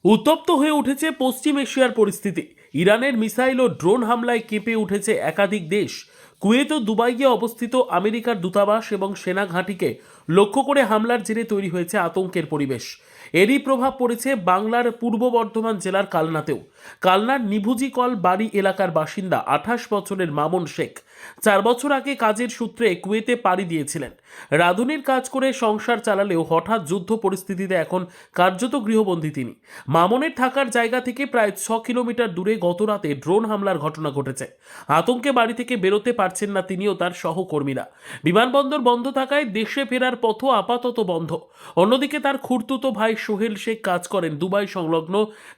উত্তপ্ত হয়ে উঠেছে পশ্চিম এশিয়ার পরিস্থিতি। ইরানের মিসাইল ও ড্রোন হামলায় কেঁপে উঠেছে একাধিক দেশ। কুয়েত ও দুবাইয়ে অবস্থিত আমেরিকার দূতাবাস এবং সেনা ঘাঁটিকে লক্ষ্য করে হামলার জেরে তৈরি হয়েছে আতঙ্কের পরিবেশ। এরই প্রভাব পড়েছে বাংলার পূর্ব বর্ধমান জেলার কালনাতেও। কালনার নিভুজিকল বাড়ি এলাকার বাসিন্দা 28 বছরের মামুন শেখ 4 বছর আগে কাজের সূত্রে কুয়েতে পাড়ি দিয়েছিলেন। রাঁধুনির কাজ করে সংসার চালালেও হঠাৎ যুদ্ধ পরিস্থিতিতে এখন কার্যত গৃহবন্দী তিনি। মামুনের থাকার জায়গা থেকে প্রায় 6 কিলোমিটার দূরে গতরাতে ড্রোন হামলার ঘটনা ঘটেছে। আতঙ্কে বাড়ি থেকে বেরোতে পারছেন না তিনিও তার সহকর্মীরা। বিমানবন্দর বন্ধ থাকায় দেশে ফেরার পথও আপাতত বন্ধ। অন্যদিকে তার খুড়তুতো ভাই সোহেল শেখ কাজ করেন দুবাই সংলগ্ন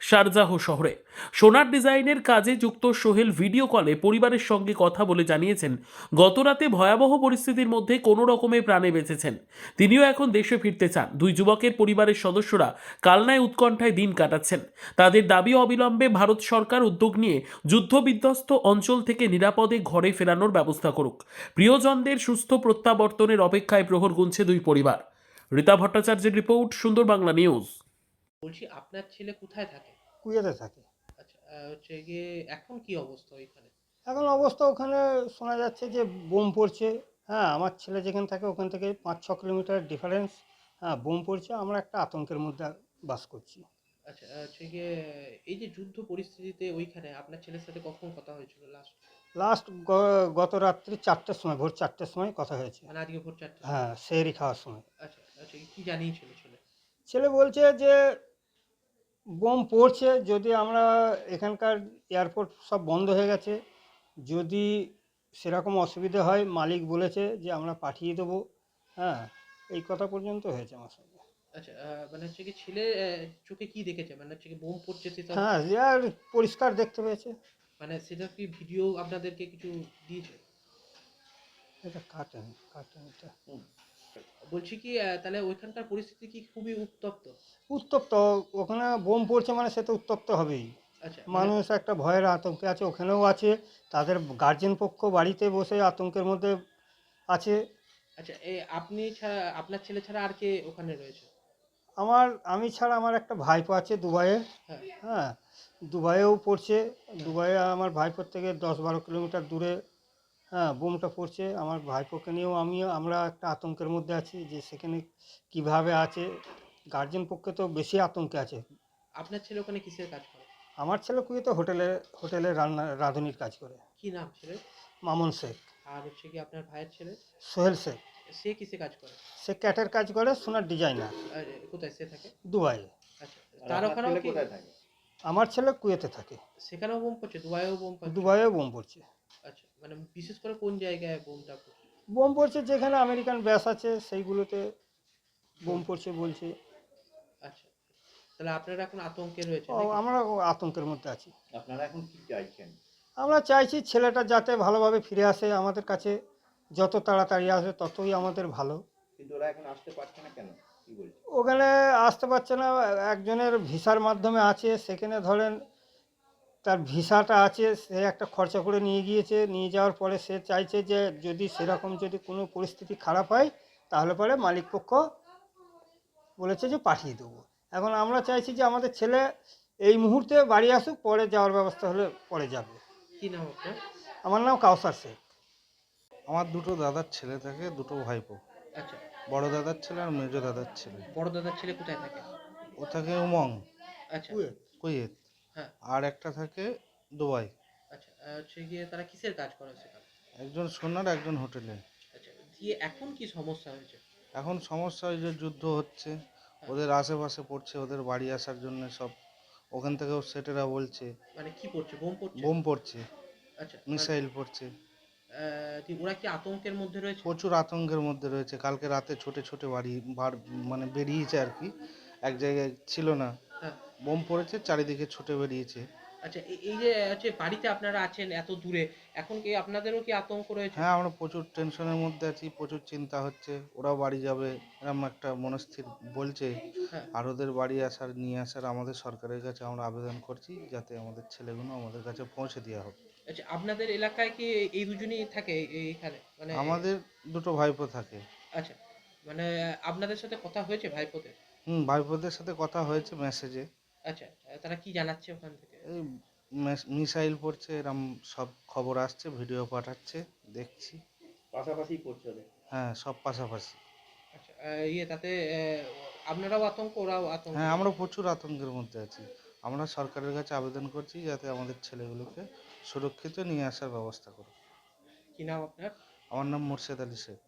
শারজাহ শহরে। সোনার ডিজাইনের কাজে যুক্ত সোহেল ভিডিও কলে পরিবারের সঙ্গে কথা বলে জানিয়েছেন গতরাতে ভয়াবহ পরিস্থিতির মধ্যে কোনো রকমে প্রাণে বেঁচেছেন। তিনিও এখন দেশে ফিরতে চান। দুই যুবকের পরিবারের সদস্যরা কালনায় উৎকণ্ঠায় দিন কাটাচ্ছেন। তাদের দাবি অবিলম্বে ভারত সরকার উদ্যোগ নিয়ে যুদ্ধবিধ্বস্ত অঞ্চল থেকে নিরাপদে ঘরে ফেরানোর ব্যবস্থা করুক। প্রিয়জনদের সুস্থ প্রত্যাবর্তনের অপেক্ষায় প্রহর গুনছে দুই পরিবার। রীতা ভট্টাচার্যের রিপোর্ট, সুন্দর বাংলা নিউজ। বলছি আপনার ছেলে কোথায় থাকে? কুয়েতে থাকে। আচ্ছা, হচ্ছে গিয়ে এখন কি অবস্থা ওইখানে? এখন অবস্থা ওখানে শোনা যাচ্ছে যে বোম পড়ছে। হ্যাঁ, আমার ছেলে যেখানে থাকে ওখান থেকে 5-6 কিলোমিটার ডিফারেন্স। হ্যাঁ, বোম পড়ছে, আমরা একটা আতঙ্কের মধ্যে বাস করছি। আচ্ছা, হচ্ছে গিয়ে এই যে যুদ্ধ পরিস্থিতিতে ওইখানে আপনার ছেলের সাথে কখন কথা হয়েছিল লাস্ট? লাস্ট গত রাত্রি 4টের সময়, ভোর 4টের সময় কথা হয়েছে। মানে আজকে ভোর 4টা? হ্যাঁ, সেহরি খাওয়ার সময়। আচ্ছা, আচ্ছা, কি জানিয়েছিল ছেলে? ছেলে বলছে যে বোম পড়ছে, যদি আমরা এখানকার এয়ারপোর্ট সব বন্ধ হয়ে গেছে, যদি সেরকম অসুবিধা হয় মালিক বলেছে যে আমরা পাঠিয়ে দেবো। হ্যাঁ, এই কথা পর্যন্ত হয়েছে আমার সঙ্গে। আচ্ছা, মানে হচ্ছে কি ছেলে চোখে কি দেখেছে? মানে হচ্ছে কি বোম পড়ছে সেসব? হ্যাঁ, যে আর পরিষ্কার দেখতে পেয়েছে। মানে সেটা কি ভিডিও আপনাদেরকে কিছু দিয়েছে? এটা কাটেন কাটেন এটা বলছি কি তাহলে ওইখানকার পরিস্থিতি কি খুবই উত্তপ্ত? উত্তপ্ত। ওখানে বোম পড়ছে মানে সে তো উত্তপ্ত হবেই। আচ্ছা, মানে মানুষ একটা ভয়ের আতঙ্কে আছে, ওখানেও আছে। তাদের গার্জেন পক্ষ বাড়িতে বসে আতঙ্কের মধ্যে আছে। আচ্ছা, আপনি ছাড়া আপনার ছেলে ছাড়া আর কে ওখানে রয়েছে? আমি ছাড়া আমার একটা ভাইপো আছে দুবাইয়ে। হ্যাঁ। হ্যাঁ, দুবাইয়েও পড়ছে। দুবাইয়ে আমার ভাইপোর থেকে 10-12 কিলোমিটার দূরে। হ্যাঁ, বোমটা পড়ছে। আমার ভাইপোকে নিয়েও আমরা একটা আতঙ্কের মধ্যে আছি যে সেখানে কিভাবে আছে। গার্জেন পক্ষে তো বেশি আতঙ্কে আছে। আপনার ছেলে ওখানে কিসের কাজ করে? আমার ছেলে কুয়েতে হোটেলে রাঁধুনির কাজ করে। কি নাম ছেলের? মামুন শেখ। আর হচ্ছে কি আপনার ভাইয়ের ছেলে? সোহেল শেখ। সে কিসে কাজ করে? সে ক্যাটের কাজ করে, সোনার ডিজাইনার। আর কোথায় সে থাকে? দুবাইয়ে। আচ্ছা, তার ওখানেও কি আমার ছেলে কুয়েতে থাকে। সেখানেও বোম পড়ছে? দুবাইয়েও বোম পড়ছে? দুবাইয়েও বোম পড়ছে। আচ্ছা, মানে বিশেষ করে কোন জায়গায় বোমটা পড়ছে? বোম পড়ছে যেখানে আমেরিকান বেস আছে সেইগুলোতে বোম পড়ছে বলছে। আচ্ছা, তাহলে আপনারা এখন আতঙ্কে রয়েছে নাকি? আমরা আতঙ্কের মধ্যে আছি। আপনারা এখন কি চাইছেন? আমরা চাইছি ছেলেটা যাতে ভালোভাবে ফিরে আসে আমাদের কাছে। যত তাড়াতাড়ি আসে ততই আমাদের ভালো। কিন্তু ওরা এখন আসতে পারছে না কেন? কি বলছে? ওখানে আসতে পারছে না। একজনের ভিসার মাধ্যমে আছে, সেখানে ধরেন তার ভিসাটা আছে, সে একটা খরচা করে নিয়ে গিয়েছে। নিয়ে যাওয়ার পরে সে চাইছে যে যদি সেরকম যদি কোনো পরিস্থিতি খারাপ হয় তাহলে পরে মালিকপক্ষ বলেছে যে পাঠিয়ে দেবো। এখন আমরা চাইছি যে আমাদের ছেলে এই মুহূর্তে বাড়ি আসুক, পরে যাওয়ার ব্যবস্থা হলে পরে যাবে। কি নাম আপনার? আমার নাম কাউসার শেখ। আমার দুটো দাদার ছেলে থাকে, দুটো ভাইপো। আচ্ছা, বড় দাদার ছেলে আর মেজো দাদার ছেলে। বড় দাদার ছেলে কোথায় থাকে? ও থাকে উমং, আচ্ছা। কুয়েত। কুয়েত। হ্যাঁ। আর একটা থাকে দুবাই। আচ্ছা, হচ্ছে গিয়ে তারা কিসের কাজ করে সেখানে? একজন সোনার, একজন হোটেলে। আচ্ছা, দিয়ে এখন কি সমস্যা হয়েছে? এখন সমস্যা হয় যে যুদ্ধ হচ্ছে, ওদের আশেপাশে পড়ছে, ওদের বাড়ি আসার জন্য সব ওখান থেকেও সেটেরা বলছে মানে কি পড়ছে? বোম পড়ছে? বোম পড়ছে, আচ্ছা, মিসাইল পড়ছে। ওরা কি আতঙ্কের মধ্যে রয়েছে? প্রচুর আতঙ্কের মধ্যে রয়েছে। কালকে রাতে ছোটে ছোটে মানে বেরিয়েছে আর কি, এক জায়গায় ছিল না, হ্যাঁ। বোম পড়েছে, চারিদিকে ছুটে বেরিয়েছে। আচ্ছা, এই যে হচ্ছে বাড়িতে আপনারা আছেন এত দূরে, এখন কি আপনাদেরও কি আতঙ্ক রয়েছে? হ্যাঁ, আমরা প্রচুর টেনশনের মধ্যে আছি, প্রচুর চিন্তা হচ্ছে। ওরাও বাড়ি যাবে এরকম একটা মনস্থির বলছে। হ্যাঁ। আর ওদের বাড়ি নিয়ে আসার আমাদের সরকারের কাছে আমরা আবেদন করছি, যাতে আমাদের ছেলেগুলো আমাদের কাছে পৌঁছে দেওয়া হোক। আচ্ছা, আপনাদের এলাকায় কি এই দুজনই থাকে এইখানে মানে? আমাদের দুটো ভাইপো থাকে। আচ্ছা, মানে আপনাদের সাথে কথা হয়েছে ভাইপোদের? ভাইপোদের সাথে কথা হয়েছে মেসেজে। আচ্ছা, তারা কি জানাচ্ছে ওখান থেকে? এই মিসাইল পড়ছে এরম সব খবর আসছে, ভিডিও পাঠাচ্ছে, দেখছি। পাশাপাশি করছে ওদের। হ্যাঁ, সব পাশাপাশি। আচ্ছা, তাতে আপনারাও আতঙ্ক, ওরাও আতঙ্ক? হ্যাঁ, আমরা প্রচুর আতঙ্কের মধ্যে আছি। আমরা সরকারের কাছে আবেদন করছি যাতে আমাদের ছেলেগুলোকে সুরক্ষিত নিয়ে আসার ব্যবস্থা করুন। কি নাম আপনার? আমার নাম মোর্শেদ আলী শেখ।